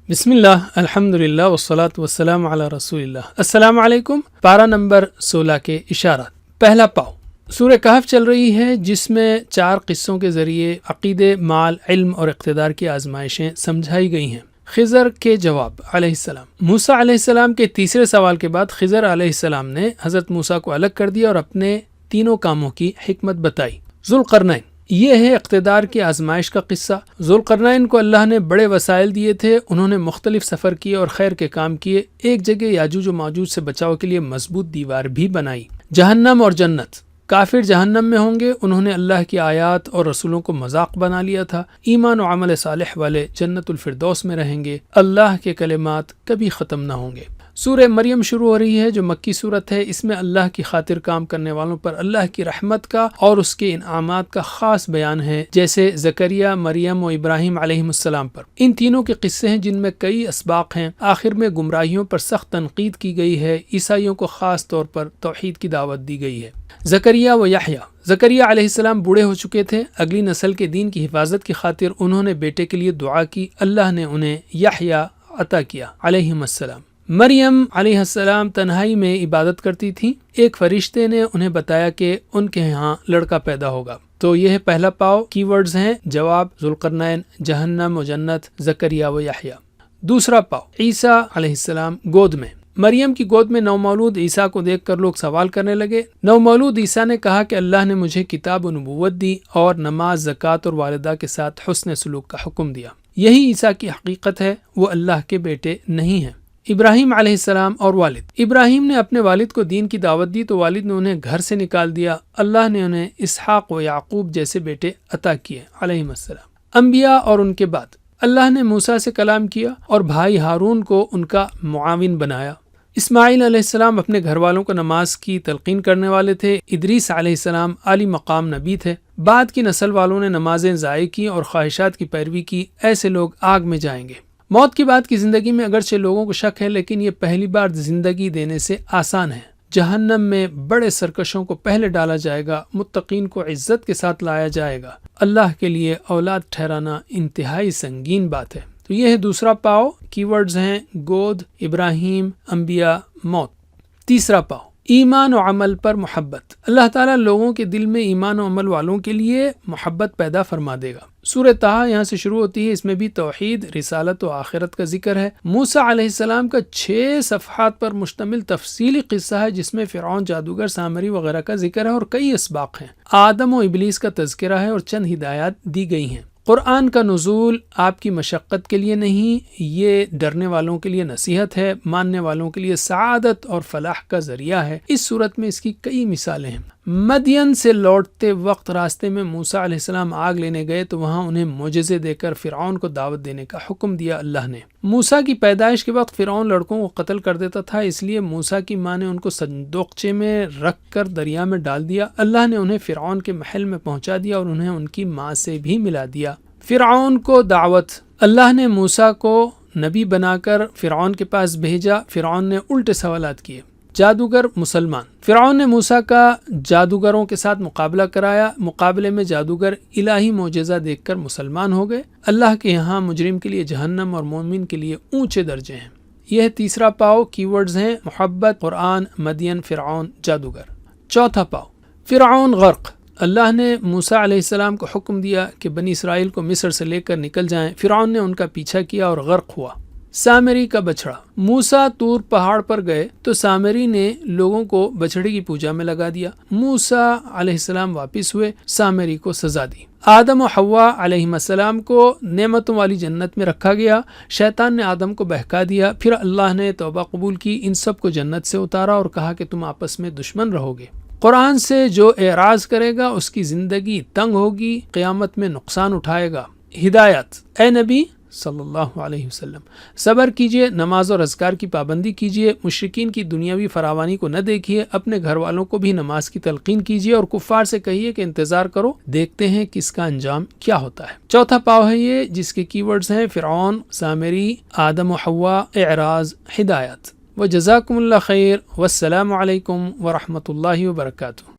بسم اللہ الحمدللہ والصلاة والسلام علی رسول اللہ۔ السلام علیکم۔ پارہ نمبر 16 کے اشارات۔ پہلا پاؤ سورہ کہف چل رہی ہے، جس میں 4 قصوں کے ذریعے عقیدے، مال، علم اور اقتدار کی آزمائشیں سمجھائی گئی ہیں۔ خضر کے جواب علیہ السلام۔ موسیٰ علیہ السلام کے تیسرے سوال کے بعد خضر علیہ السلام نے حضرت موسیٰ کو الگ کر دیا اور اپنے تینوں کاموں کی حکمت بتائی۔ ذوالقرنین، یہ ہے اقتدار کی آزمائش کا قصہ۔ ذوالقرنین کو اللہ نے بڑے وسائل دیے تھے، انہوں نے مختلف سفر کیے اور خیر کے کام کیے۔ ایک جگہ یاجوج و ماجوج سے بچاؤ کے لیے مضبوط دیوار بھی بنائی۔ جہنم اور جنت، کافر جہنم میں ہوں گے، انہوں نے اللہ کی آیات اور رسولوں کو مذاق بنا لیا تھا۔ ایمان و عمل صالح والے جنت الفردوس میں رہیں گے، اللہ کے کلمات کبھی ختم نہ ہوں گے۔ سورہ مریم شروع ہو رہی ہے، جو مکی صورت ہے۔ اس میں اللہ کی خاطر کام کرنے والوں پر اللہ کی رحمت کا اور اس کے انعامات کا خاص بیان ہے، جیسے زکریا، مریم و ابراہیم علیہم السلام پر۔ ان تینوں کے قصے ہیں جن میں کئی اسباق ہیں۔ آخر میں گمراہیوں پر سخت تنقید کی گئی ہے، عیسائیوں کو خاص طور پر توحید کی دعوت دی گئی ہے۔ زکریا و یحییٰ، زکریا علیہ السلام بوڑھے ہو چکے تھے، اگلی نسل کے دین کی حفاظت کی خاطر انہوں نے بیٹے کے لیے دعا کی، اللہ نے انہیں یحییٰ عطا کیا علیہم السلام۔ مریم علیہ السلام تنہائی میں عبادت کرتی تھی، ایک فرشتے نے انہیں بتایا کہ ان کے ہاں لڑکا پیدا ہوگا۔ تو یہ پہلا پاؤ، کی ورڈز ہیں جواب، ذوالقرنین، جہنم و جنت، زکریا و یحییٰ۔ دوسرا پاؤ، عیسیٰ علیہ السلام گود میں۔ مریم کی گود میں نومولود عیسیٰ کو دیکھ کر لوگ سوال کرنے لگے۔ نومولود عیسیٰ نے کہا کہ اللہ نے مجھے کتاب و نبوت دی اور نماز، زکوٰۃ اور والدہ کے ساتھ حسن سلوک کا حکم دیا۔ یہی عیسیٰ کی حقیقت ہے، وہ اللہ کے بیٹے نہیں ہیں۔ ابراہیم علیہ السلام اور والد، ابراہیم نے اپنے والد کو دین کی دعوت دی تو والد نے انہیں گھر سے نکال دیا، اللہ نے انہیں اسحاق و یعقوب جیسے بیٹے عطا کیے علیہم السلام۔ انبیاء اور ان کے بعد، اللہ نے موسیٰ سے کلام کیا اور بھائی ہارون کو ان کا معاون بنایا۔ اسماعیل علیہ السلام اپنے گھر والوں کو نماز کی تلقین کرنے والے تھے۔ ادریس علیہ السلام عالی مقام نبی تھے۔ بعد کی نسل والوں نے نمازیں ضائع کی اور خواہشات کی پیروی کی، ایسے لوگ آگ میں جائیں گے۔ موت کے بعد کی زندگی میں اگرچہ لوگوں کو شک ہے، لیکن یہ پہلی بار زندگی دینے سے آسان ہے۔ جہنم میں بڑے سرکشوں کو پہلے ڈالا جائے گا، متقین کو عزت کے ساتھ لایا جائے گا۔ اللہ کے لیے اولاد ٹھہرانا انتہائی سنگین بات ہے۔ تو یہ ہے دوسرا پاؤ، کی ورڈز ہیں گود، ابراہیم، انبیاء، موت۔ تیسرا پاؤ، ایمان و عمل پر محبت۔ اللہ تعالیٰ لوگوں کے دل میں ایمان و عمل والوں کے لیے محبت پیدا فرما دے گا۔ سورہ طٰہٰ یہاں سے شروع ہوتی ہے، اس میں بھی توحید، رسالت و آخرت کا ذکر ہے۔ موسیٰ علیہ السلام کا 6 صفحات پر مشتمل تفصیلی قصہ ہے، جس میں فرعون، جادوگر، سامری وغیرہ کا ذکر ہے اور کئی اسباق ہیں۔ آدم و ابلیس کا تذکرہ ہے اور چند ہدایات دی گئی ہیں۔ قرآن کا نزول آپ کی مشقت کے لیے نہیں، یہ ڈرنے والوں کے لیے نصیحت ہے، ماننے والوں کے لیے سعادت اور فلاح کا ذریعہ ہے۔ اس صورت میں اس کی کئی مثالیں ہیں۔ مدین سے لوٹتے وقت راستے میں موسیٰ علیہ السلام آگ لینے گئے تو وہاں انہیں معجزے دے کر فرعون کو دعوت دینے کا حکم دیا اللہ نے۔ موسیٰ کی پیدائش کے وقت فرعون لڑکوں کو قتل کر دیتا تھا، اس لیے موسیٰ کی ماں نے ان کو صندوقچے میں رکھ کر دریا میں ڈال دیا۔ اللہ نے انہیں فرعون کے محل میں پہنچا دیا اور انہیں ان کی ماں سے بھی ملا دیا۔ فرعون کو دعوت، اللہ نے موسیٰ کو نبی بنا کر فرعون کے پاس بھیجا، فرعون نے الٹے سوالات کیے۔ جادوگر مسلمان، فرعون نے موسیٰ کا جادوگروں کے ساتھ مقابلہ کرایا، مقابلے میں جادوگر الہی معجزہ دیکھ کر مسلمان ہو گئے۔ اللہ کے یہاں مجرم کے لیے جہنم اور مومن کے لیے اونچے درجے ہیں۔ یہ تیسرا پاؤ، کی ورڈز ہیں محبت، قرآن، مدین، فرعون، جادوگر۔ چوتھا پاؤ، فرعون غرق۔ اللہ نے موسیٰ علیہ السلام کو حکم دیا کہ بنی اسرائیل کو مصر سے لے کر نکل جائیں، فرعون نے ان کا پیچھا کیا اور غرق ہوا۔ سامری کا بچڑا، موسیٰ طور پہاڑ پر گئے تو سامری نے لوگوں کو بچڑے کی پوجا میں لگا دیا۔ موسیٰ علیہ السلام واپس ہوئے، سامری کو سزا دی۔ آدم و حوا علیہ السلام کو نعمتوں والی جنت میں رکھا گیا، شیطان نے آدم کو بہکا دیا، پھر اللہ نے توبہ قبول کی، ان سب کو جنت سے اتارا اور کہا کہ تم آپس میں دشمن رہو گے۔ قرآن سے جو اعراض کرے گا اس کی زندگی تنگ ہوگی، قیامت میں نقصان اٹھائے گا۔ ہدایت، اے نبی صلی اللہ علیہ وسلم، صبر کیجئے، نماز اور اذکار کی پابندی کیجئے، مشرکین کی دنیاوی فراوانی کو نہ دیکھیے، اپنے گھر والوں کو بھی نماز کی تلقین کیجئے اور کفار سے کہیے کہ انتظار کرو، دیکھتے ہیں کہ اس کا انجام کیا ہوتا ہے۔ چوتھا پاؤ ہے یہ، جس کے کی ورڈز ہیں فرعون، سامری، آدم و حوا، اعراض، ہدایت۔ وجزاکم اللہ خیر، والسلام علیکم ورحمۃ اللہ وبرکاتہ۔